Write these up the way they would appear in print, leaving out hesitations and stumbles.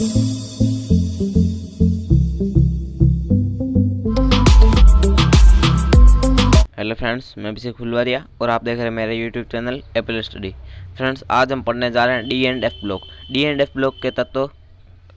Hello friends, मैं अभिषेक फुलवारिया और आप देख रहे हैं मेरा YouTube channel Apple study. Friends, आज हम पढ़ने जा रहे हैं D and F block. D and F block के तत्व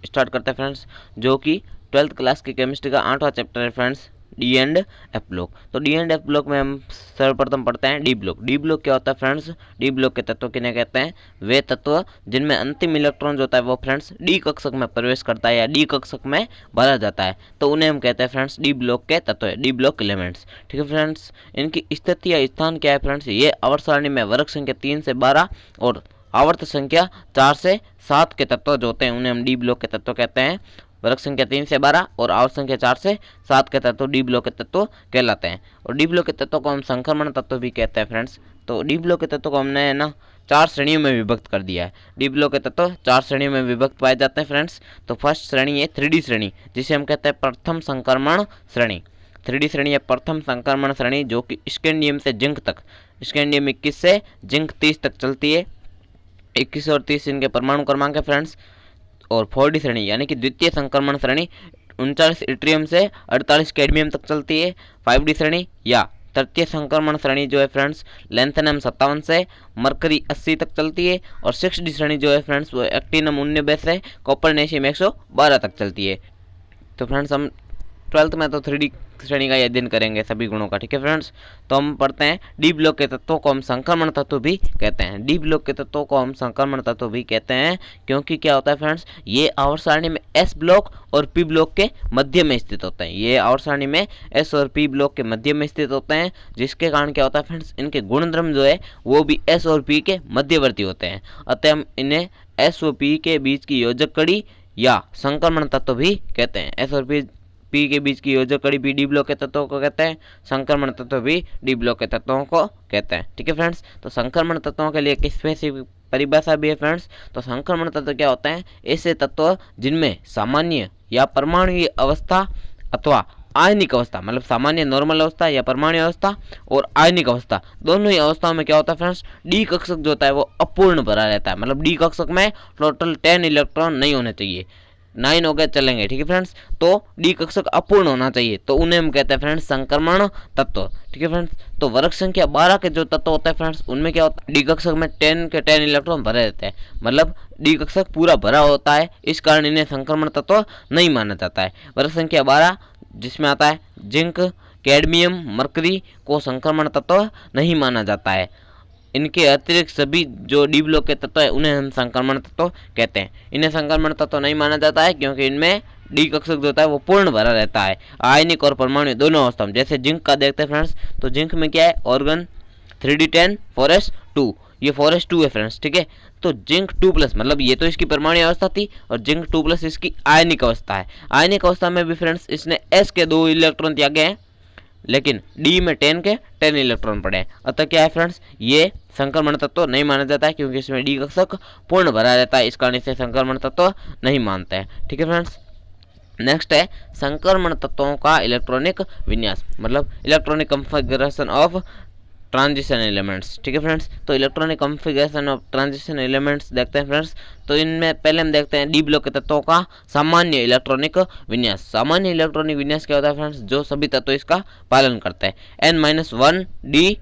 स्टार्ट करते हैं फ्रेंड्स, जो कि 12th क्लास की केमिस्ट्री का 8वां चैप्टर है friends, D and F block. तो डी एंड एफ ब्लॉक में हम सर्वप्रथम पढ़ते हैं डी ब्लॉक। डी ब्लॉक क्या होता है फ्रेंड्स? डी ब्लॉक के तत्व किन्हें कहते हैं? वे तत्व जिनमें अंतिम इलेक्ट्रॉन जो होता है वो फ्रेंड्स डी कक्षक में प्रवेश करता है या डी कक्षक में भरा जाता है, तो उन्हें हम कहते हैं फ्रेंड्स डी ब्लॉक के तत्व है, डी ब्लॉक एलिमेंट्स। ठीक है फ्रेंड्स, इनकी स्थिति या स्थान क्या है फ्रेंड्स? ये आवर्त सारणी में वर्ग संख्या 3 से 12 और आवर्त संख्या 4 से 7 के तत्व जो होते हैं उन्हें हम डी ब्लॉक के तत्व कहते हैं। वर्ग संख्या 3 से 12 और आवर्त संख्या 4 से 7 के तत्व डी ब्लॉक के तत्व कहलाते हैं। और डी ब्लॉक के तत्व को हम संक्रमण तत्व भी कहते हैं फ्रेंड्स। तो डी ब्लॉक के तत्व को हमने ना 4 श्रेणियों में विभक्त कर दिया है। डी ब्लॉक के तत्व 4 श्रेणियों में विभक्त पाए जाते हैं फ्रेंड्स। तो फर्स्ट श्रेणी है 3D श्रेणी, जिसे हम कहते हैं प्रथम संक्रमण श्रेणी। 3D श्रेणी है प्रथम संक्रमण श्रेणी, जो कि स्कैंडियम से जिंक तक, स्कैंडियम 21 से जिंक 30 तक चलती है। 21 और 30 इनके परमाणु क्रमांक है फ्रेंड्स। और 4D श्रेणी यानी कि द्वितीय संक्रमण श्रेणी 39 इट्रियम से 48 कैडमियम तक चलती है। 5D श्रेणी या तृतीय संक्रमण श्रेणी जो है फ्रेंड्स लैंथेनम 57 से मरकरी 80 तक चलती है। और 6D श्रेणी जो है फ्रेंड्स वो एक्टिनम 19 से कॉपरनेशियम 112 तक चलती है। तो फ्रेंड्स हम 12th में तो 3D श्रेणी का अध्ययन करेंगे सभी गुणों का। ठीक है फ्रेंड्स, तो हम पढ़ते हैं डी ब्लॉक के तत्वों को हम संक्रमण तत्व भी कहते हैं। डी ब्लॉक के तत्वों को हम संक्रमण तत्व भी कहते हैं क्योंकि क्या होता है फ्रेंड्स, ये आवर्त सारणी में एस ब्लॉक और पी ब्लॉक के मध्य में स्थित होते हैं। ये आवर्त सारणी में एस और पी ब्लॉक के मध्य में स्थित होते हैं, जिसके कारण क्या होता है फ्रेंड्स, इनके गुणधर्म जो है वो भी एस और पी के मध्यवर्ती होते हैं। अतः हम इन्हें एस और पी के बीच की योजक कड़ी या संक्रमण तत्व भी कहते हैं। एस और पी के बीच की योजक कड़ी भी डी ब्लॉक के तत्वों को कहते हैं। संक्रमण तत्व भी डी ब्लॉक के तत्वों को कहते हैं। ठीक है फ्रेंड्स, तो संक्रमण तत्वों के लिए एक स्पेसिफिक परिभाषा भी है फ्रेंड्स। तो संक्रमण तत्व क्या होते हैं? ऐसे तत्व जिनमें सामान्य या परमाणुीय अवस्था अथवा आयनिक अवस्था, मतलब सामान्य नॉर्मल अवस्था या परमाणु अवस्था और आयनिक अवस्था, दोनों ही अवस्थाओं में क्या होता है फ्रेंड्स, डी कक्षक जो होता है वो अपूर्ण भरा रहता है। मतलब डी कक्षक में टोटल 10 इलेक्ट्रॉन नहीं होने चाहिए, 9 हो गए चलेंगे। ठीक है फ्रेंड्स, तो डी कक्षक अपूर्ण होना चाहिए, तो उन्हें हम कहते हैं फ्रेंड्स संक्रमण तत्व। ठीक है फ्रेंड्स, तो वर्ग संख्या 12 के जो तत्व होते हैं फ्रेंड्स उनमें क्या होता है, डी कक्षक में 10 के 10 इलेक्ट्रॉन भरे रहते हैं, मतलब डी कक्षक पूरा भरा होता है, इस कारण इन्हें संक्रमण तत्व नहीं माना जाता है। वर्ग संख्या 12 जिसमें आता है जिंक, कैडमियम, मरकरी को संक्रमण तत्व नहीं माना जाता है। इनके अतिरिक्त सभी जो डी ब्लॉक के तत्व है उन्हें हम संक्रमण तत्व कहते हैं। इन्हें संक्रमण तत्व नहीं माना जाता है क्योंकि इनमें डी कक्षक जो होता है वो पूर्ण भरा रहता है, आयनिक और परमाणु दोनों अवस्था में। जैसे जिंक का देखते हैं फ्रेंड्स, तो जिंक में क्या है, ऑर्गन 3D10 4s2, ये 4s2 है फ्रेंड्स। ठीक है, तो जिंक 2+, मतलब ये तो इसकी परमाणु अवस्था थी और जिंक 2+ इसकी आयनिक अवस्था है। आयनिक अवस्था में भी फ्रेंड्स इसने एस के 2 इलेक्ट्रॉन त्यागे हैं, लेकिन डी में 10 के 10 इलेक्ट्रॉन पड़े हैं। अतः क्या है फ्रेंड्स, ये संक्रमण तत्व नहीं माना जाता है क्योंकि इसमें डी कक्षक पूर्ण भरा रहता है, इस कारण इसे संक्रमण तत्व नहीं मानते हैं। ठीक है फ्रेंड्स, नेक्स्ट है संक्रमण तत्वों का इलेक्ट्रॉनिक विन्यास, मतलब electronic configuration of transition elements. ठीक है फ्रेंड्स, तो electronic configuration of transition elements देखते हैं फ्रेंड्स। तो इनमें पहले हम देखते हैं डी ब्लॉक के तत्वों का सामान्य इलेक्ट्रॉनिक विन्यास। सामान्य इलेक्ट्रॉनिक विन्यास क्या होता है फ्रेंड्स, जो सभी तत्व इसका पालन करते हैं। n-1 D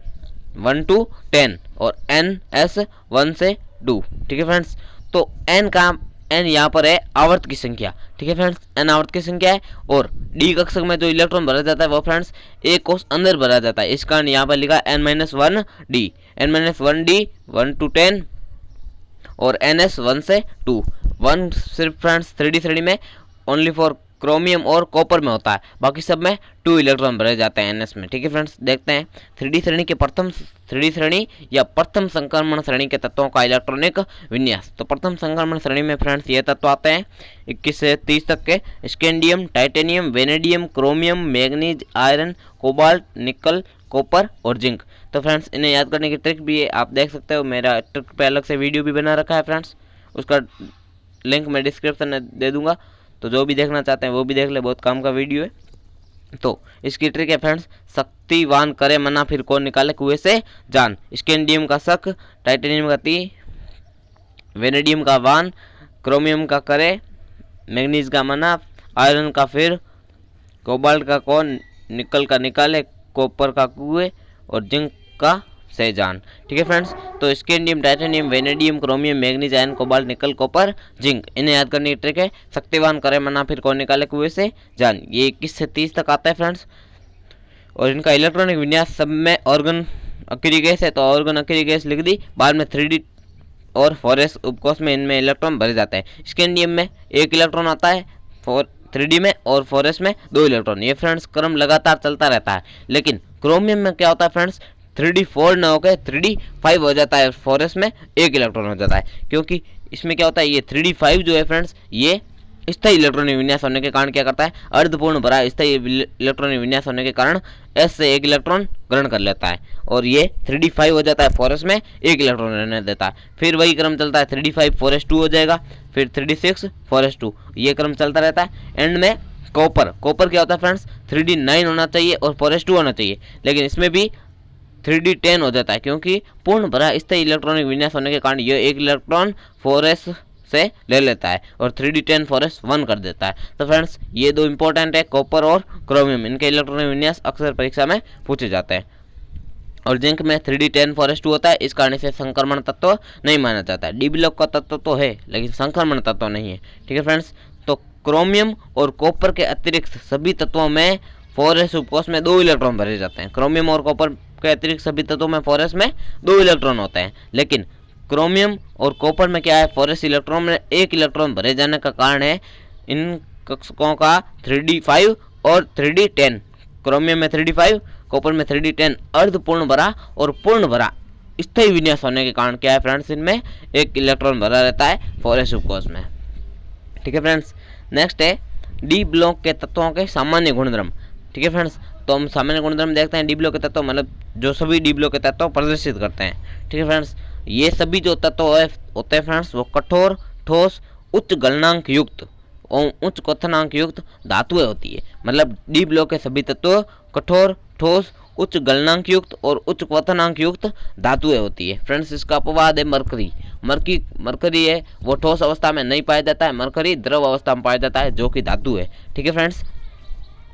1 to 10 और ns 1 से 2। ठीक है फ्रेंड्स, तो n यहाँ पर है आवर्त की संख्या। ठीक है फ्रेंड्स, n आवर्त की संख्या है और डी कक्षक में जो इलेक्ट्रॉन भरा जाता है वो फ्रेंड्स एक कोष अंदर भरा जाता है, इस कारण यहाँ पर लिखा n-1 D, n-1 D 1 to 10 और ns 1 से 2। 1 सिर्फ फ्रेंड्स 3D श्रेणी में ओनली फॉर क्रोमियम और कॉपर में होता है, बाकी सब में 2 इलेक्ट्रॉन भरे जाते हैं ns में। ठीक है फ्रेंड्स, देखते हैं 3D श्रेणी के प्रथम 3D श्रेणी या प्रथम संक्रमण श्रेणी के तत्वों का इलेक्ट्रॉनिक विन्यास। तो प्रथम संक्रमण श्रेणी में फ्रेंड्स ये तत्व आते हैं 21 से 30 तक के, scandium, titanium, vanadium, chromium, manganese, iron, cobalt, निकल, कॉपर और जिंक। तो फ्रेंड्स इन्हें याद करने की ट्रिक भी है, आप देख सकते हो, मेरा ट्रिक पे अलग से वीडियो भी बना रखा है फ्रेंड्स, उसका लिंक मैं डिस्क्रिप्शन में दे दूंगा, तो जो भी देखना चाहते हैं वो भी देख ले, बहुत काम का वीडियो है। तो इसकी ट्रिक है फ्रेंड्स, शक्तिवान करे मना फिर कौन निकाले कुएं से जान। स्कैंडियम का शक, टाइटेनियम का ती, वेनेडियम का वान, क्रोमियम का करे मैग्नीज का मना, आयरन का फिर, कोबाल्ट का कौन, निकल का निकाले, कॉपर का कुएं और जिंक का सेजान। ठीक है फ्रेंड्स, तो scandium, titanium, vanadium, chromium, manganese, iron, cobalt, निकल, कॉपर, जिंक, इन्हें याद करने की ट्रिक है। शक्तिवान करे मना फिर कौन निकाले कुएं से जान। ये 21 से 30 तक आता है फ्रेंड्स। और इनका इलेक्ट्रॉनिक विन्यास सब में ऑर्गन अक्री गैस है तो ऑर्गन अक्री गैस लिख दी। बाद में 3D और 4s उपकोष में इनमें इलेक्ट्रॉन भरे जाते हैं। स्कैंडियम में 1 इलेक्ट्रॉन आता है 3D में और 4s में 2 इलेक्ट्रॉन। ये फ्रेंड्स क्रम लगातार चलता रहता है। लेकिन क्रोमियम में क्या होता है फ्रेंड्स, 3D 4 न होकर 3D 5 हो जाता है, 4s में 1 इलेक्ट्रॉन हो जाता है। क्योंकि इसमें क्या होता है, ये 3D 5 जो है फ्रेंड्स, ये स्थायी इलेक्ट्रॉनिक विन्यास होने के कारण क्या करता है, अर्धपूर्ण भरा स्थायी इलेक्ट्रॉनिक विन्यास होने के कारण s से 1 इलेक्ट्रॉन ग्रहण कर लेता है और ये 3D 5 हो जाता है, 4s में 1 इलेक्ट्रॉन रहने देता है। फिर वही क्रम चलता है, 3D 5 4s 2 हो जाएगा, फिर 3D 6 4s 2, ये क्रम चलता रहता है। एंड में कॉपर क्या होता है फ्रेंड्स, 3D 9 होना चाहिए और 4s 2 होना चाहिए, लेकिन इसमें भी 3D 10 हो जाता है क्योंकि पूर्ण भरा स्थायी इलेक्ट्रॉनिक विन्यास होने के कारण यह 1 इलेक्ट्रॉन 4s से ले लेता है और 3D 10 4s 1 कर देता है। तो फ्रेंड्स ये दो इंपॉर्टेंट है, कॉपर और क्रोमियम, इनके इलेक्ट्रॉनिक विन्यास अक्सर परीक्षा में पूछे जाते हैं। और जिंक में 3D 10 4s 2 होता है, इस कारण से संक्रमण तत्व नहीं माना जाता है। डी ब्लॉक का तत्व तो है लेकिन संक्रमण तत्व नहीं है। ठीक है फ्रेंड्स, तो क्रोमियम और कॉपर के अतिरिक्त सभी तत्वों में 4s उपकोष में 2 इलेक्ट्रॉन भरे जाते हैं। क्रोमियम और कॉपर के अतिरिक्त सभी तत्वों में 4s में 2 इलेक्ट्रॉन होते हैं, लेकिन क्रोमियम और कॉपर में क्या है, 4s इलेक्ट्रॉन में 1 इलेक्ट्रॉन भरे जाने का कारण है इन कक्षकों का 3D 5 और 3D 10। क्रोमियम में 3D 5, कॉपर में 3D 10 अर्धपूर्ण भरा और पूर्ण भरा स्थायी विन्यास होने के कारण क्या है फ्रेंड्स, इनमें 1 इलेक्ट्रॉन भरा रहता है 4s उपकोष में। ठीक है फ्रेंड्स, नेक्स्ट है डी ब्लॉक के तत्वों के सामान्य गुणधर्म। ठीक है फ्रेंड्स, तो हम सामान्य गुणधर्म देखते हैं। डी ब्लॉक के तत्व मतलब जो सभी डी ब्लॉक के तत्व प्रदर्शित करते हैं। ठीक है फ्रेंड्स, ये सभी जो तत्व होते हैं फ्रेंड्स वो कठोर, ठोस, उच्च गलनांक युक्त और उच्च क्वथनांक युक्त धातुएं होती है। मतलब डी ब्लॉक के सभी तत्व कठोर, ठोस, उच्च गलनांक युक्त और उच्च क्वथनांक युक्त धातुएं होती है। फ्रेंड्स, इसका अपवाद है मरकरी। मरकरी है वो ठोस अवस्था में नहीं पाया जाता है, मरकरी द्रव अवस्था में पाया जाता है जो कि धातु है। ठीक है फ्रेंड्स,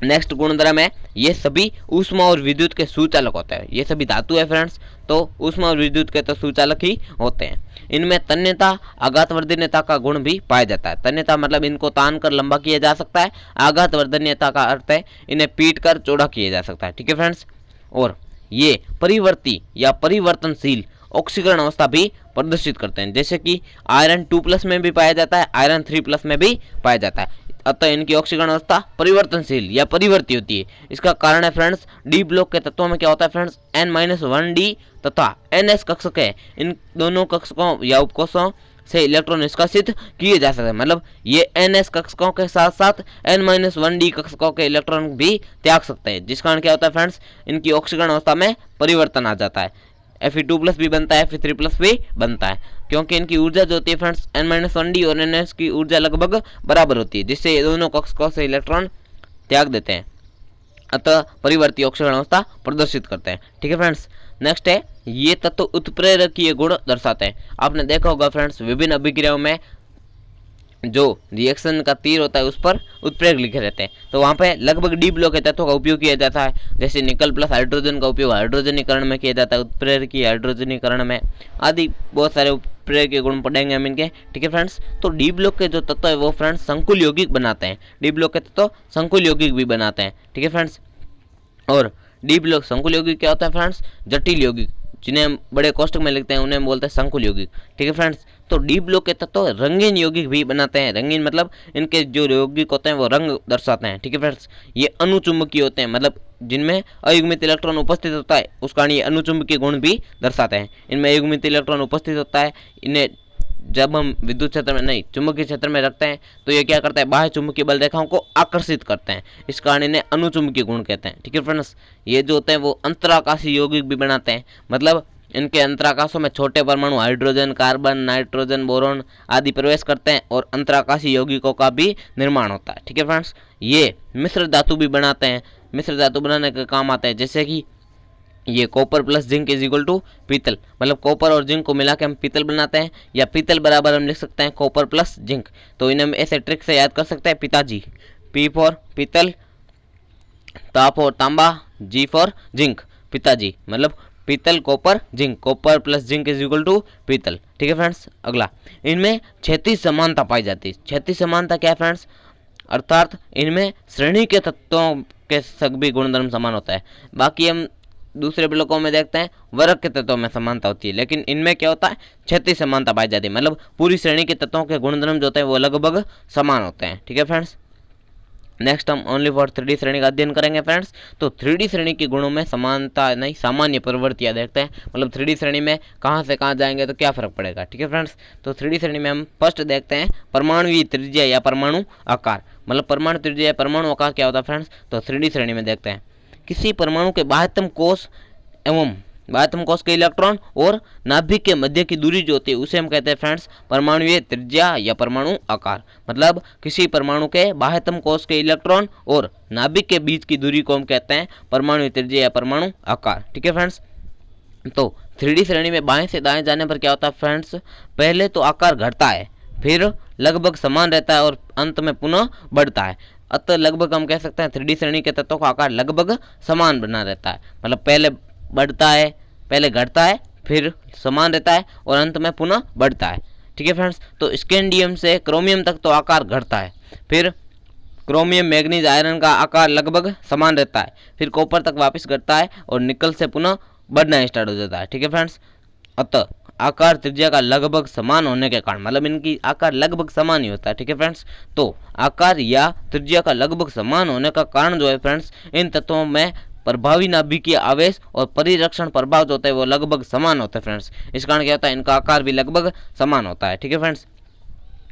नेक्स्ट गुणधर्म है ये सभी ऊष्मा और विद्युत के सुचालक होते हैं। ये सभी धातु है फ्रेंड्स, तो ऊष्मा और विद्युत के तो सुचालक ही होते हैं। इनमें तन्यता, आघातवर्धनीयता का गुण भी पाया जाता है। तन्यता मतलब इनको तान कर लंबा किया जा सकता है, आघातवर्धनीयता का अर्थ है इन्हें पीट कर चौड़ा किया जा सकता है। ठीक है फ्रेंड्स, और ये परिवर्ती या परिवर्तनशील ऑक्सीकरण अवस्था भी प्रदर्शित करते हैं, जैसे कि आयरन 2+ में भी पाया जाता है, आयरन 3+ में भी पाया जाता है। अतः इनकी ऑक्सीकरण अवस्था परिवर्तनशील या परिवर्ती होती है। इसका कारण है फ्रेंड्स, डी ब्लॉक के तत्वों में क्या होता है फ्रेंड्स, N-1D तथा NS कक्षक है, इन दोनों कक्षकों या उपकोषों से इलेक्ट्रॉन निष्कासित किए जा सकते हैं। मतलब ये NS कक्षकों के साथ साथ N-1D कक्षकों के इलेक्ट्रॉन भी त्याग सकते हैं, जिस कारण क्या होता है फ्रेंड्स, इनकी ऑक्सीकरण अवस्था में परिवर्तन आ जाता है। Fe2+ भी बनता है, Fe3+ भी बनता है, क्योंकि इनकी ऊर्जा जो होती है फ्रेंड्स N-1D और NS की ऊर्जा लगभग बराबर होती है, जिससे ये दोनों कक्षकों से इलेक्ट्रॉन त्याग देते हैं, अतः परिवर्ती ऑक्सीकरण अवस्था प्रदर्शित करते हैं। ठीक है फ्रेंड्स, नेक्स्ट है ये तत्व उत्प्रेरकीय गुण दर्शाते हैं। आपने देखा होगा फ्रेंड्स, विभिन्न अभिक्रियाओं में जो रिएक्शन का तीर होता है उस पर उत्प्रेरक लिखे रहते हैं, तो वहाँ पे लगभग डी ब्लॉक के तत्वों का उपयोग किया जाता है। जैसे निकल प्लस हाइड्रोजन का उपयोग हाइड्रोजनीकरण में किया जाता है, उत्प्रेरकीय हाइड्रोजनीकरण में आदि बहुत सारे उत्प्रेरकीय गुण पढ़ेंगे हम इनके। ठीक है फ्रेंड्स, तो डी ब्लॉक के जो तत्व है वो फ्रेंड्स संकुल यौगिक बनाते हैं। डी ब्लॉक के तत्व संकुल यौगिक भी बनाते हैं। ठीक है फ्रेंड्स, और डी ब्लॉक संकुल यौगिक क्या होता है फ्रेंड्स, जटिल यौगिक जिन्हें हम बड़े कोष्टक में लिखते हैं उन्हें हम बोलते हैं संकुल यौगिक। ठीक है फ्रेंड्स, तो डी ब्लॉक के तत्व रंगीन यौगिक भी बनाते हैं। रंगीन मतलब इनके जो यौगिक होते हैं वो रंग दर्शाते हैं। ठीक है फ्रेंड्स, ये अनुचुंबकीय होते हैं, मतलब जिनमें अयुग्मित इलेक्ट्रॉन उपस्थित होता है उस कारण ये अनुचुंबकीय गुण भी दर्शाते हैं। इनमें अयुग्मित इलेक्ट्रॉन उपस्थित होता है, इन्हें जब हम विद्युत क्षेत्र में नहीं चुंबकीय क्षेत्र में रखते हैं तो ये क्या करता है, बाह्य चुंबकीय बल रेखाओं को आकर्षित करते हैं, इस कारण इन्हें अनुचुंबकीय गुण कहते हैं। ठीक है फ्रेंड्स, ये जो होते हैं वो अंतराकाशी यौगिक भी बनाते हैं, मतलब इनके अंतराकाशों में छोटे परमाणु हाइड्रोजन, कार्बन, नाइट्रोजन, बोरोन आदि प्रवेश करते हैं और अंतराकाशी यौगिकों का भी निर्माण होता है। ठीक है फ्रेंड्स, ये मिश्र धातु भी बनाते हैं, मिश्र धातु बनाने के काम आते हैं, जैसे कि ये copper plus zinc is equal to पीतल, मतलब कॉपर और जिंक को मिला के हम पीतल बनाते हैं, या पीतल बराबर हम लिख सकते हैं कॉपर प्लस जिंक। तो इन्हें हम ऐसे ट्रिक से याद कर सकते हैं, पिताजी, पी फॉर पीतल, ता फॉर तांबा, जी फॉर जिंक, पिताजी, मतलब पीतल copper zinc, copper plus zinc is equal to पीतल। ठीक है फ्रेंड्स। अगला, इनमें क्षैतिज समानता पाई जाती है। क्षैतिज समानता क्या है फ्रेंड्स, अर्थात इनमें श्रेणी के तत्वों के सभी गुणधर्म समान होता है। बाकी हम दूसरे ब्लॉकों में देखते हैं वर्ग के तत्वों में समानता होती है, लेकिन इनमें क्या होता है, क्षैतिज समानता पाई जाती है, मतलब पूरी श्रेणी के तत्वों के गुणधर्म जो होते हैं वो लगभग समान होते हैं। ठीक है फ्रेंड्स। नेक्स्ट हम ओनली फॉर 3D श्रेणी का अध्ययन करेंगे फ्रेंड्स। तो 3D श्रेणी के गुणों में समानता नहीं, सामान्य प्रवृत्तियां देखते हैं, मतलब 3D श्रेणी में कहां से कहां जाएंगे तो क्या फर्क पड़ेगा। ठीक है फ्रेंड्स। तो 3D श्रेणी में हम फर्स्ट देखते हैं परमाणुवीय त्रिज्या या परमाणु आकार, मतलब परमाणु त्रिज्या या परमाणु आकार क्या होता है फ्रेंड्स। तो 3D श्रेणी में देखते हैं किसी परमाणु के बाह्यतम कोष एवं बाह्यतम कोष के इलेक्ट्रॉन और नाभिक के मध्य की दूरी जो होती है उसे हम कहते हैं फ्रेंड्स परमाणुवीय त्रिज्या या परमाणु आकार, मतलब किसी परमाणु के बाह्यतम कोष के इलेक्ट्रॉन और नाभिक के बीच की दूरी को हम कहते हैं परमाणुवीय त्रिज्या या परमाणु आकार। ठीक है फ्रेंड्स। तो 3D श्रेणी में बाएं से दाएं जाने पर क्या होता है फ्रेंड्स, पहले तो आकार घटता है, फिर लगभग समान रहता है और अंत में पुनः बढ़ता है। अतः लगभग हम कह सकते हैं 3D श्रेणी के तत्वों का आकार लगभग समान बना रहता है, मतलब पहले बढ़ता है, पहले घटता है, फिर समान रहता है और अंत में पुनः बढ़ता है। ठीक है फ्रेंड्स। तो स्कैंडियम से क्रोमियम तक तो आकार घटता है, फिर क्रोमियम मैग्नीज आयरन का आकार लगभग समान रहता है, फिर कॉपर तक वापस घटता है और निकल से पुनः बढ़ना स्टार्ट हो जाता है। ठीक है फ्रेंड्स। अतः आकार त्रिज्या का लगभग समान होने के कारण, मतलब इनकी आकार लगभग समान ही होता है। ठीक है फ्रेंड्स। तो आकार या त्रिज्या का लगभग समान होने का कारण जो है फ्रेंड्स, इन तत्वों में प्रभावी नाभिकीय आवेश और परिरक्षण प्रभाव जो होता है वो लगभग समान होता है फ्रेंड्स। इस कारण क्या होता है, इनका आकार भी लगभग समान होता है। ठीक है फ्रेंड्स।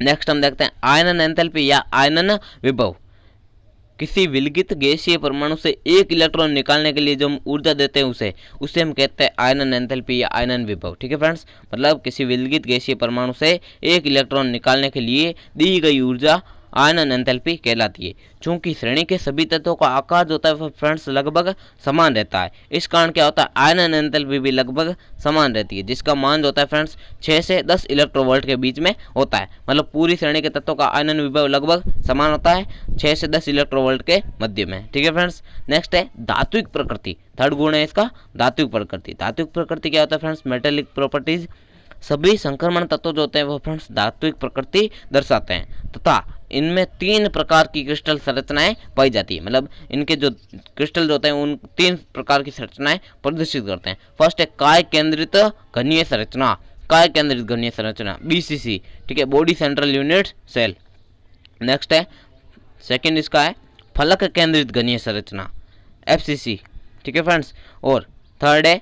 नेक्स्ट हम देखते हैं आयनन एंथैल्पी या आयनन विभव। किसी विलगित गैसीय परमाणु से एक इलेक्ट्रॉन निकालने के लिए जो हम ऊर्जा देते हैं उसे हम कहते हैं आयनन एंथैल्पी या आयनन विभव। ठीक है फ्रेंड्स। मतलब किसी विलगित गैसीय परमाणु से एक इलेक्ट्रॉन निकालने के लिए दी गई ऊर्जा आयनन एंथैल्पी कहलाती है। चूंकि श्रेणी के सभी तत्वों का आकार जो होता है फ्रेंड्स लगभग समान रहता है, इस कारण क्या होता है, आयनन एंथैल्पी भी लगभग समान रहती है, जिसका मान जो होता है फ्रेंड्स 6 से 10 इलेक्ट्रोवोल्ट के बीच में होता है। मतलब पूरी श्रेणी के तत्वों का आयनन विभव लगभग समान होता है 6 से 10 इलेक्ट्रोवोल्ट के मध्य में। ठीक है फ्रेंड्स। नेक्स्ट है धात्विक प्रकृति। थर्ड गुण है इसका धात्विक प्रकृति। धात्विक प्रकृति क्या होता है फ्रेंड्स, मेटेलिक प्रॉपर्टीज। सभी संक्रमण तत्व जो होते हैं वो फ्रेंड्स धात्विक प्रकृति दर्शाते हैं तथा इनमें 3 प्रकार की क्रिस्टल संरचनाएं पाई जाती है, मतलब इनके जो क्रिस्टल जो होते हैं उन 3 प्रकार की संरचनाएं प्रदर्शित करते हैं। फर्स्ट है काय केंद्रित घनीय संरचना, काय केंद्रित घनीय संरचना BCC। ठीक है, body central unit cell. Next है सेकंड इसका है फलक केंद्रित घनीय संरचना FCC। ठीक है फ्रेंड्स। और थर्ड है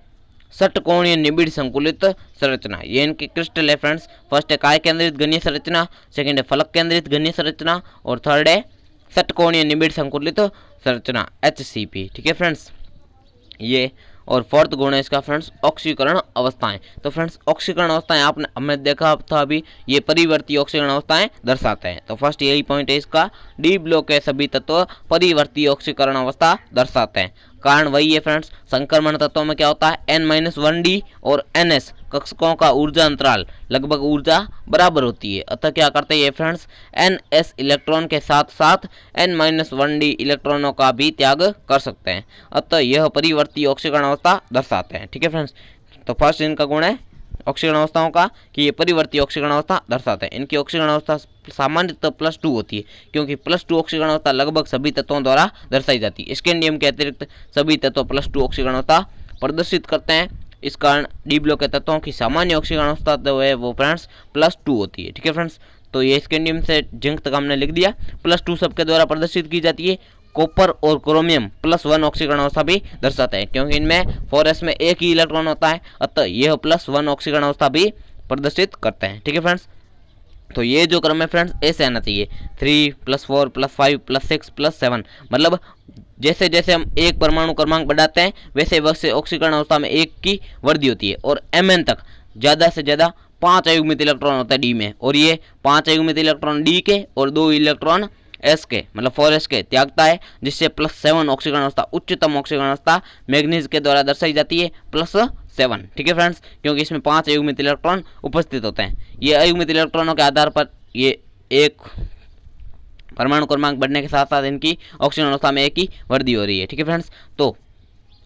षटकोणीय निबिड़ संकुलित संरचना। ये इनके क्रिस्टल है फ्रेंड्स। फर्स्ट है काय केंद्रित घनीय संरचना, सेकंड है फलक केंद्रित घनीय संरचना और थर्ड है षटकोणीय निबिड़ संकुलित संरचना HCP। ठीक है फ्रेंड्स। ये और फोर्थ गुण है इसका फ्रेंड्स ऑक्सीकरण अवस्थाएं। तो फ्रेंड्स ऑक्सीकरण अवस्थाएं आपने हमने देखा था अभी, ये परिवर्ती ऑक्सीकरण अवस्थाएं दर्शाते हैं। तो फर्स्ट यही पॉइंट है इसका, डी ब्लॉक के सभी तत्व परिवर्ती ऑक्सीकरण अवस्था दर्शाते हैं। कारण वही है फ्रेंड्स, संक्रमण तत्वों में क्या होता है N-1D और NS कक्षकों का ऊर्जा अंतराल लगभग ऊर्जा बराबर होती है। अतः क्या करते हैं ये फ्रेंड्स NS इलेक्ट्रॉन के साथ साथ N-1D इलेक्ट्रॉनों का भी त्याग कर सकते हैं। अतः यह परिवर्ती ऑक्सीकरण अवस्था दर्शाते हैं। ठीक है फ्रेंड्स। तो फर्स्ट इनका गुण है ऑक्सीकरण अवस्थाओं का कि ये परिवर्ती ऑक्सीकरण अवस्था दर्शाते हैं। इनकी ऑक्सीकरण अवस्था सामान्यतः +2 होती है, क्योंकि +2 ऑक्सीकरण अवस्था लगभग सभी तत्वों द्वारा दर्शाई जाती है। स्कैंडियम के अतिरिक्त सभी तत्व +2 ऑक्सीकरण अवस्था प्रदर्शित करते हैं। इस कारण डी ब्लॉक के तत्वों की सामान्य ऑक्सीकरण अवस्था जो है वो फ्रेंड्स +2 होती है। ठीक है फ्रेंड्स। तो ये स्कैंडियम से जिंक तक हमने लिख दिया, +2 सबके द्वारा प्रदर्शित की जाती है। कॉपर और क्रोमियम +1 ऑक्सीकरण अवस्था भी दर्शाते हैं, क्योंकि इनमें 4s में एक ही इलेक्ट्रॉन होता है, अतः यह +1 ऑक्सीकरण अवस्था भी प्रदर्शित करते हैं। ठीक है फ्रेंड्स। तो ये जो क्रम है फ्रेंड्स ऐसे आना चाहिए 3 +4 +5 +6 +7, मतलब जैसे जैसे हम एक परमाणु क्रमांक बढ़ाते हैं वैसे वैसे ऑक्सीकरण अवस्था में एक की वृद्धि होती है और Mn तक ज़्यादा से ज़्यादा 5 अयुग्मित इलेक्ट्रॉन होता है डी में, और ये 5 अयुग्मित इलेक्ट्रॉन डी के और 2 इलेक्ट्रॉन 4Sk मतलब 4Sk त्यागता है, जिससे +7 ऑक्सीकरण अवस्था, उच्चतम ऑक्सीकरण अवस्था मैग्नीज के द्वारा दर्शाई जाती है +7। ठीक है फ्रेंड्स, क्योंकि इसमें 5 अयुग्मित इलेक्ट्रॉन उपस्थित होते हैं। ये अयुग्मित इलेक्ट्रॉनों के आधार पर ये एक परमाणु क्रमांक बढ़ने के साथ साथ इनकी ऑक्सीजन अवस्था में एक ही वृद्धि हो रही है। ठीक है फ्रेंड्स, तो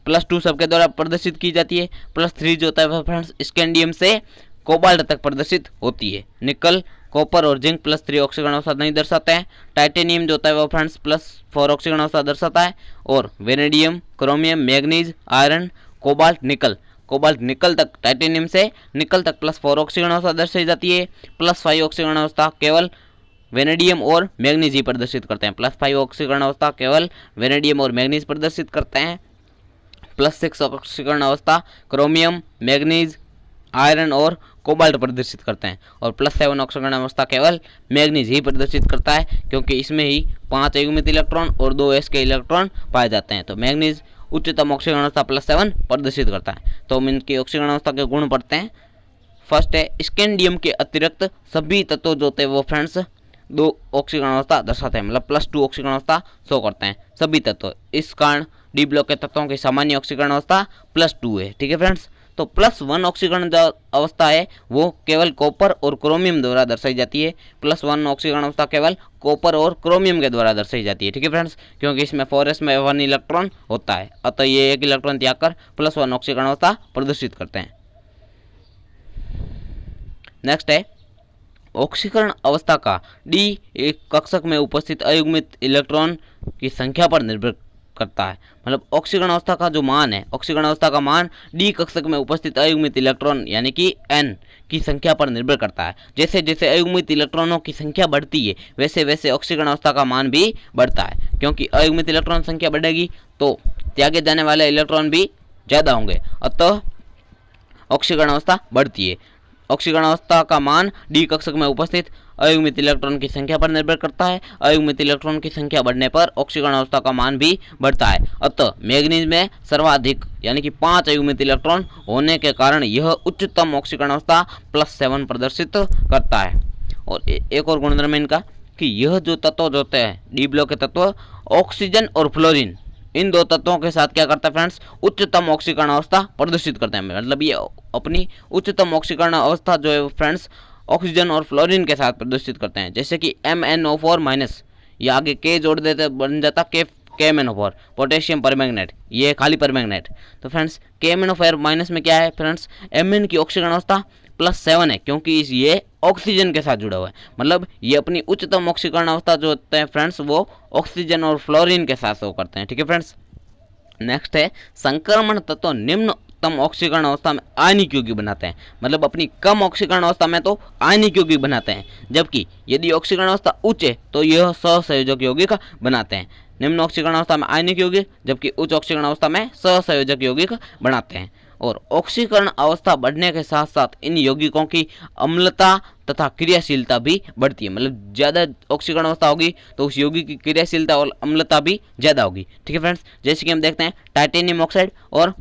+2 सबके द्वारा प्रदर्शित की जाती है। +3 जो होता है फ्रेंड्स स्कैंडियम से कोबाल्ट तक प्रदर्शित होती है। निकल, कॉपर और जिंक +3 ऑक्सीकरण अवस्था नहीं दर्शाते हैं। टाइटेनियम जो होता है वो फ्रेंड्स +4 ऑक्सीकरण अवस्था दर्शाता है। और vanadium, chromium, manganese, iron, cobalt, निकल, कोबाल्ट निकल तक, टाइटेनियम से निकल तक +4 ऑक्सीकरण अवस्था दर्शाई जाती है। +5 ऑक्सीकरण अवस्था केवल वेनेडियम और मैग्नीज ही प्रदर्शित करते हैं। +5 ऑक्सीकरण अवस्था केवल वेनेडियम और मैग्नीज प्रदर्शित करते हैं। +6 ऑक्सीकरण अवस्था क्रोमियम, मैग्नीज, आयरन और कोबाल्ट प्रदर्शित करते हैं। और +7 ऑक्सीकरण अवस्था केवल मैग्नीज ही प्रदर्शित करता है, क्योंकि इसमें ही 5 अयुग्मित इलेक्ट्रॉन और 2 s के इलेक्ट्रॉन पाए जाते हैं। तो मैग्नीज उच्चतम ऑक्सीकरण अवस्था +7 प्रदर्शित करता है। तो हम इनकी ऑक्सीकरण अवस्था के गुण पढ़ते हैं। फर्स्ट है स्कैंडियम के अतिरिक्त सभी तत्व जो होते हैं वो फ्रेंड्स 2 ऑक्सीकरण अवस्था दर्शाते हैं, मतलब +2 ऑक्सीकरण अवस्था शो करते हैं सभी तत्व। इस कारण डी ब्लॉक के तत्वों की सामान्य ऑक्सीकरण अवस्था +2 है। ठीक है फ्रेंड्स, तो +1 ऑक्सीकरण अवस्था है वो केवल कॉपर और क्रोमियम द्वारा दर्शाई जाती है। +1 ऑक्सीकरण अवस्था केवल कॉपर और क्रोमियम के द्वारा दर्शाई जाती है। ठीक है फ्रेंड्स, क्योंकि इसमें 4s में 1 इलेक्ट्रॉन होता है, अतः ये 1 इलेक्ट्रॉन त्याग कर +1 ऑक्सीकरण अवस्था प्रदर्शित करते हैं। नेक्स्ट है ऑक्सीकरण अवस्था का डी एक कक्षक में उपस्थित अयुग्मित इलेक्ट्रॉन की संख्या पर निर्भर करता है। मतलब ऑक्सीकरण अवस्था का जो मान है, ऑक्सीकरण अवस्था का मान डी कक्षक में उपस्थित अयुग्मित इलेक्ट्रॉन यानी कि n की संख्या पर निर्भर करता है। जैसे जैसे अयुग्मित इलेक्ट्रॉनों की संख्या बढ़ती है वैसे वैसे ऑक्सीकरण अवस्था का मान भी बढ़ता है, क्योंकि अयुग्मित इलेक्ट्रॉन संख्या बढ़ेगी तो त्यागे जाने वाले इलेक्ट्रॉन भी ज़्यादा होंगे, अतः ऑक्सीकरण अवस्था बढ़ती है। ऑक्सीकरण अवस्था का मान डी कक्षक में उपस्थित अयुग्मित इलेक्ट्रॉन की संख्या पर निर्भर करता है। अयुग्मित इलेक्ट्रॉन की संख्या बढ़ने पर ऑक्सीकरण अवस्था का मान भी बढ़ता है। अतः मैग्नीज में सर्वाधिक यानी कि 5 अयुग्मित इलेक्ट्रॉन होने के कारण यह उच्चतम ऑक्सीकरण अवस्था +7 प्रदर्शित करता है। और एक और गुणधर्म इनका कि यह जो तत्व होते हैं डी ब्लॉक के तत्व, ऑक्सीजन और फ्लोरीन, इन 2 तत्वों के साथ क्या करता है फ्रेंड्स, उच्चतम ऑक्सीकरण अवस्था प्रदर्शित करते हैं। मतलब ये अपनी उच्चतम ऑक्सीकरण अवस्था जो है फ्रेंड्स ऑक्सीजन और फ्लोरीन के साथ प्रदर्शित करते हैं। जैसे कि MnO4- ये आगे के जोड़ देते बन जाता KMnO4, पोटेशियम परमैंगनेट, ये खाली परमैंगनेट। तो फ्रेंड्स KMnO4- में क्या है फ्रेंड्स, Mn की ऑक्सीकरण अवस्था +7 है, क्योंकि ये ऑक्सीजन के साथ जुड़ा हुआ है। मतलब ये अपनी उच्चतम ऑक्सीकरण अवस्था जो होते हैं फ्रेंड्स वो ऑक्सीजन और फ्लोरीन के साथ शो करते हैं। ठीक है फ्रेंड्स, नेक्स्ट है संक्रमण तत्व निम्नतम ऑक्सीकरण अवस्था में आयनिक यौगिक बनाते हैं। मतलब अपनी कम ऑक्सीकरण अवस्था में तो आयनिक यौगिक बनाते हैं, जबकि यदि ऑक्सीकरण अवस्था उच्च है तो यह सहसंयोजक यौगिक बनाते हैं। निम्न ऑक्सीकरण अवस्था में आयनिक यौगिक, जबकि उच्च ऑक्सीकरण अवस्था में सहसंयोजक यौगिक बनाते हैं। और ऑक्सीकरण अवस्था बढ़ने के साथ साथ इन यौगिकों की अम्लता तथा क्रियाशीलता भी बढ़ती है। मतलब ज़्यादा ऑक्सीकरण अवस्था होगी तो उस यौगिक की क्रियाशीलता और अम्लता भी ज़्यादा होगी। ठीक है फ्रेंड्स, जैसे कि हम देखते हैं टाइटेनियम ऑक्साइड और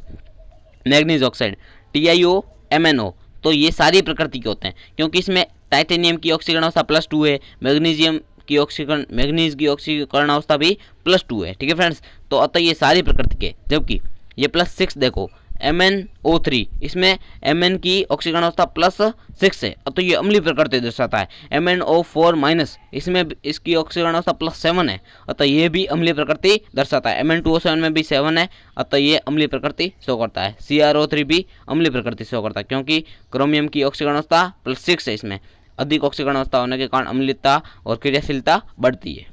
मैग्नीज ऑक्साइड TiO-MnO, तो ये सारी प्रकृति के होते हैं, क्योंकि इसमें टाइटेनियम की ऑक्सीकरण अवस्था +2 है, मैग्नीज की ऑक्सीकरण अवस्था भी +2 है। ठीक है फ्रेंड्स, तो अतः ये सारी प्रकृति के, जबकि ये +6 देखो MnO3, इसमें Mn की ऑक्सीकरण अवस्था +6 है, तो ये अम्लीय प्रकृति दर्शाता है। MnO4- इसमें इसकी ऑक्सीकरण अवस्था +7 है, अतः ये भी अम्लीय प्रकृति दर्शाता है। Mn2O7 में भी 7 है, अतः ये अम्लीय प्रकृति शो करता है। CrO3 भी अम्लीय प्रकृति शो करता है, क्योंकि क्रोमियम की ऑक्सीकरण अवस्था +6 है, इसमें अधिक ऑक्सीकरण अवस्था होने के कारण अम्लीयता और क्रियाशीलता बढ़ती है।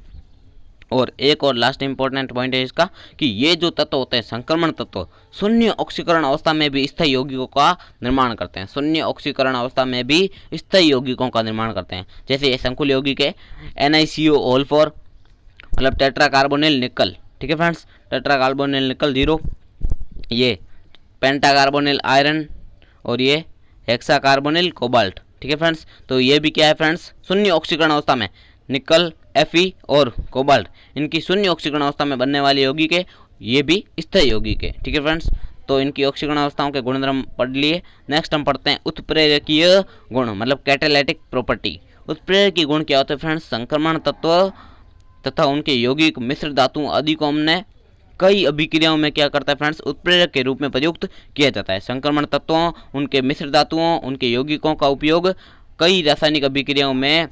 और एक और लास्ट इंपॉर्टेंट पॉइंट है इसका कि ये जो तत्व होते हैं संक्रमण तत्व शून्य ऑक्सीकरण अवस्था में भी स्थायी यौगिकों का निर्माण करते हैं। शून्य ऑक्सीकरण अवस्था में भी स्थायी यौगिकों का निर्माण करते हैं। जैसे ये संकुल यौगिक है NiCO4 मतलब टेट्राकार्बोनिल निकल। ठीक है फ्रेंड्स, टेट्राकार्बोनिल निकल 0, ये पेंटाकार्बोनिल आयरन और ये हेक्साकार्बोनिल कोबाल्ट। ठीक है फ्रेंड्स, तो ये भी क्या है फ्रेंड्स, शून्य ऑक्सीकरण अवस्था में निकल Fe और कोबाल्ट, इनकी शून्य ऑक्सीकरण अवस्था में बनने वाले यौगिक है, ये भी स्थायी यौगिक है। ठीक है फ्रेंड्स, तो इनकी ऑक्सीकरण अवस्थाओं के गुणधर्म पढ़ लिए। नेक्स्ट हम पढ़ते हैं उत्प्रेरकीय गुण मतलब कैटालिटिक प्रॉपर्टी। उत्प्रेरकीय गुण क्या होते हैं फ्रेंड्स, संक्रमण तत्व तथा उनके यौगिक मिश्र धातुओं आदि को हमने कई अभिक्रियाओं में क्या करता है फ्रेंड्स, उत्प्रेरक के रूप में प्रयुक्त किया जाता है। संक्रमण तत्वों, उनके मिश्र धातुओं, उनके यौगिकों का उपयोग कई रासायनिक अभिक्रियाओं में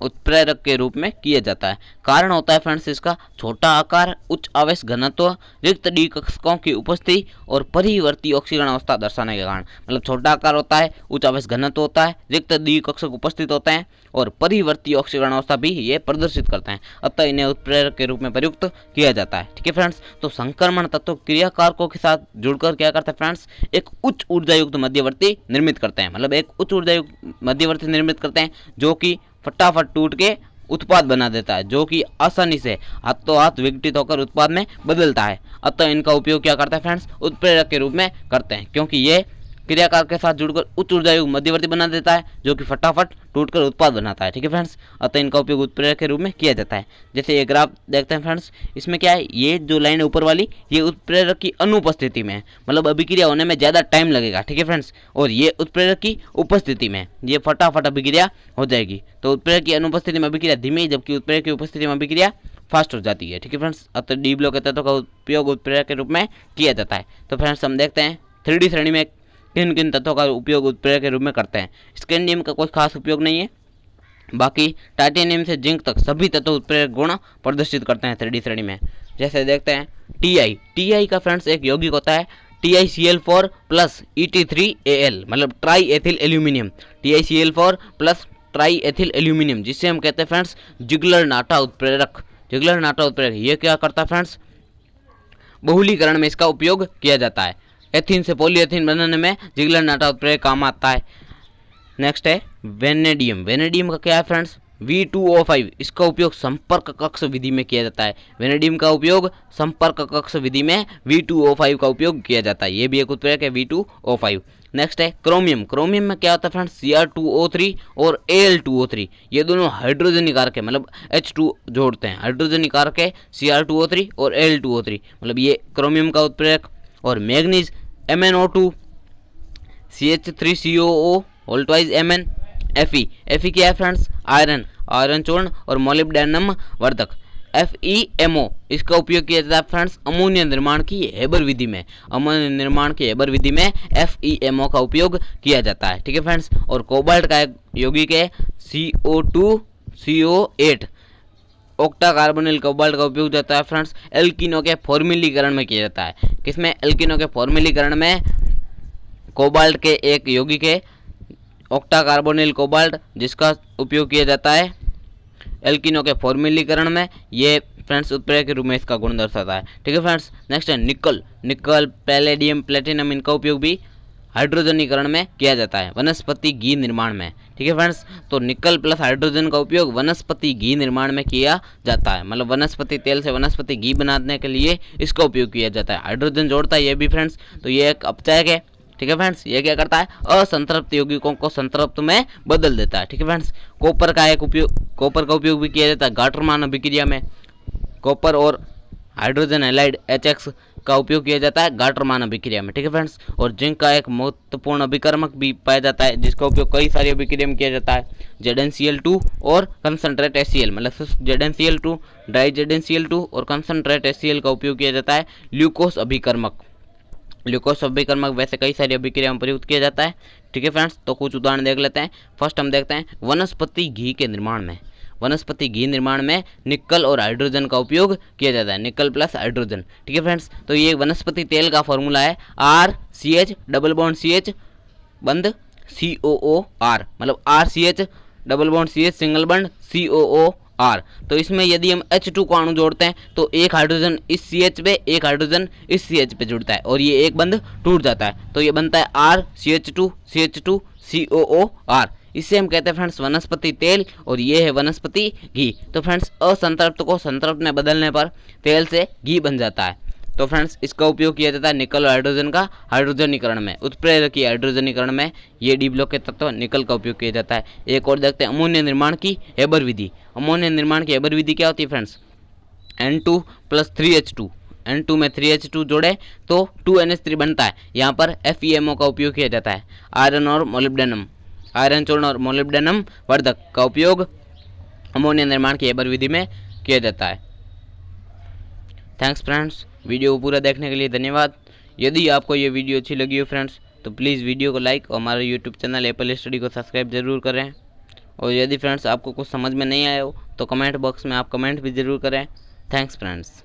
उत्प्रेरक के रूप में किया जाता है। कारण होता है फ्रेंड्स इसका छोटा आकार, उच्च आवेश घनत्व, रिक्त डी कक्षकों की उपस्थिति और परिवर्ती ऑक्सीकरण अवस्था दर्शाने के कारण। मतलब छोटा आकार होता है, उच्च आवेश घनत्व होता है, रिक्त डी कक्षक उपस्थित होते हैं और परिवर्ती ऑक्सीकरण अवस्था भी ये प्रदर्शित करते हैं, अतः इन्हें उत्प्रेरक के रूप में प्रयुक्त किया जाता है। ठीक है फ्रेंड्स, तो संक्रमण तत्व क्रियाकारकों के साथ जुड़कर क्या करते हैं फ्रेंड्स, एक उच्च ऊर्जा युक्त मध्यवर्ती निर्मित करते हैं। मतलब एक उच्च ऊर्जा युक्त मध्यवर्ती निर्मित करते हैं जो कि फटाफट टूट के उत्पाद बना देता है, जो कि आसानी से हाथों हाथ विघटित होकर उत्पाद में बदलता है। अतः इनका उपयोग क्या करता है फ्रेंड्स, उत्प्रेरक के रूप में करते हैं, क्योंकि ये क्रियाकार के साथ जुड़कर उच्च ऊर्जा युक्त मध्यवर्ती बना देता है जो कि फटाफट टूटकर उत्पाद बनाता है। ठीक है फ्रेंड्स, अतः इनका उपयोग उत्प्रेरक के रूप में किया जाता है। जैसे ये ग्राफ देखते हैं फ्रेंड्स, इसमें क्या है, ये जो लाइन है ऊपर वाली ये उत्प्रेरक की अनुपस्थिति में है, मतलब अभिक्रिया होने में ज़्यादा टाइम लगेगा। ठीक है फ्रेंड्स, और ये उत्प्रेरक की उपस्थिति में ये फटाफट अभिक्रिया हो जाएगी। तो उत्प्रेरक की अनुपस्थिति में अभिक्रिया धीमी, जबकि उत्प्रेरक की उपस्थिति में अभिक्रिया फास्ट हो जाती है। ठीक है फ्रेंड्स, अतः डी ब्लॉक के तत्वों का उपयोग उत्प्रेरक के रूप में किया जाता है। तो फ्रेंड्स हम देखते हैं 3D श्रेणी में किन किन तत्वों का उपयोग उत्प्रेरक के रूप में करते हैं। स्कैंडियम का कोई खास उपयोग नहीं है, बाकी टाइटेनियम से जिंक तक सभी तत्व उत्प्रेरक गुण प्रदर्शित करते हैं 3D श्रेणी में। जैसे देखते हैं टीआई का फ्रेंड्स एक यौगिक होता है TiCl4 प्लस Et3Al, मतलब try ethyl aluminium, TiCl4 plus try ethyl aluminium, जिसे हम कहते हैं फ्रेंड्स जिगलर नाटा उत्प्रेरक। जिगलर नाटा उत्प्रेरक ये क्या करता है फ्रेंड्स, बहुलीकरण में इसका उपयोग किया जाता है। एथीन से पॉलीएथीन बनाने में जिगलर नाटा उत्प्रेरक काम आता है। नेक्स्ट है वेनेडियम। वेनेडियम का क्या है फ्रेंड्स, V2O5, इसका उपयोग संपर्क कक्ष विधि में किया जाता है। वेनेडियम का उपयोग संपर्क कक्ष विधि में V2O5 का उपयोग किया जाता है, ये भी एक उत्प्रेरक है V2O5। नेक्स्ट है क्रोमियम। क्रोमियम में क्या होता है फ्रेंड्स, Cr2O3 और Al2O3, ये दोनों हाइड्रोजन कारक है, मतलब H2 जोड़ते हैं, हाइड्रोजन कारक है Cr2O3 और Al2O3, मतलब ये क्रोमियम का उत्प्रेरक। और manganese MnO2 CH3COO whole twice Mn। Fe क्या है फ्रेंड्स, आयरन चूर्ण और मोलिब्डेनम वर्धक। FeMO इसका उपयोग किया जाता है फ्रेंड्स अमोनिया निर्माण की हेबर विधि में। अमोनिया निर्माण की हेबर विधि में FeMO का उपयोग किया जाता है। ठीक है फ्रेंड्स, और कोबाल्ट का एक यौगिक है CO2CO8, ऑक्टा कार्बोनिल कोबाल्ट का उपयोग जाता है फ्रेंड्स एल्किनो के फॉर्मिलीकरण में किया जाता है। किसमें, एल्किनो के फॉर्मिलीकरण में कोबाल्ट के एक यौगिक है ऑक्टा कार्बोनिल कोबाल्ट, जिसका उपयोग किया जाता है एल्किनो के फॉर्मिलीकरण में। ये फ्रेंड्स उत्प्रेरक के रूप में इसका गुण दर्शाता है। ठीक है फ्रेंड्स, नेक्स्ट है निकल, पैलेडियम, प्लेटिनम, इनका उपयोग भी हाइड्रोजनीकरण में किया जाता है वनस्पति घी निर्माण में। ठीक है फ्रेंड्स, तो निकल प्लस हाइड्रोजन का उपयोग वनस्पति घी निर्माण में किया जाता है, मतलब वनस्पति तेल से वनस्पति घी बनाने के लिए इसका उपयोग किया जाता है। हाइड्रोजन जोड़ता है ये भी फ्रेंड्स, तो ये एक अपचायक है। ठीक है फ्रेंड्स, ये क्या करता है, असंतृप्त यौगिकों को संतृप्त में बदल देता है। ठीक है फ्रेंड्स, कॉपर का उपयोग भी किया जाता है गाटरमान अभिक्रिया में। कॉपर और हाइड्रोजन हैलाइड HX का उपयोग किया जाता है गाटरमान अभिक्रिया में। ठीक है फ्रेंड्स, और जिंक का एक महत्वपूर्ण अभिकर्मक भी पाया जाता है, जिसका उपयोग कई सारी अभिक्रिया में किया जाता है। ZnCl2 और कंसंट्रेट HCl, मतलब ZnCl2, ड्राई ZnCl2 और कंसंट्रेट HCl का उपयोग किया जाता है ल्यूकोस अभिकर्मक। ल्यूकोस अभिकर्मक वैसे कई सारी अभिक्रिया में प्रयुक्त किया जाता है। ठीक है फ्रेंड्स, तो कुछ उदाहरण देख लेते हैं। फर्स्ट हम देखते हैं वनस्पति घी के निर्माण में। वनस्पति घी निर्माण में निकल और हाइड्रोजन का उपयोग किया जाता है, निकल प्लस हाइड्रोजन। ठीक है फ्रेंड्स, तो ये वनस्पति तेल का फॉर्मूला है RCH डबल बॉन्ड CH बंद COOR, मतलब RCH double bond CH single bond COOR। तो इसमें यदि हम H2 को अणु जोड़ते हैं तो एक हाइड्रोजन इस CH पे, एक हाइड्रोजन इस CH पे जुड़ता है और ये एक बंध टूट जाता है, तो ये बनता है RCH2 CH2 COOR। इससे हम कहते हैं फ्रेंड्स वनस्पति तेल, और ये है वनस्पति घी। तो फ्रेंड्स असंतृप्त को संतृप्त में बदलने पर तेल से घी बन जाता है। तो फ्रेंड्स इसका उपयोग किया जाता है निकल और हाइड्रोजन का हाइड्रोजनीकरण में, उत्प्रेरक की हाइड्रोजनीकरण में ये डी ब्लॉक के तत्व निकल का उपयोग किया जाता है। एक और देखते हैं अमोनिया निर्माण की हेबर विधि। अमोनिया निर्माण की हेबर विधि क्या होती है friends, N2 plus 3H2, N2 में 3H2 जोड़े तो 2NH3 बनता है। यहाँ पर FeMO का उपयोग किया जाता है। आयरन और मोलिब्डेनम, आयरन चूर्ण और मोलिब्डेनम वर्धक का उपयोग अमोनिया निर्माण की हेबर विधि में किया जाता है। थैंक्स फ्रेंड्स, वीडियो को पूरा देखने के लिए धन्यवाद। यदि आपको ये वीडियो अच्छी लगी हो फ्रेंड्स तो प्लीज़ वीडियो को लाइक और हमारे यूट्यूब चैनल एपल स्टडी को सब्सक्राइब ज़रूर करें। और यदि फ्रेंड्स आपको कुछ समझ में नहीं आया हो तो कमेंट बॉक्स में आप कमेंट भी ज़रूर करें। Thanks friends.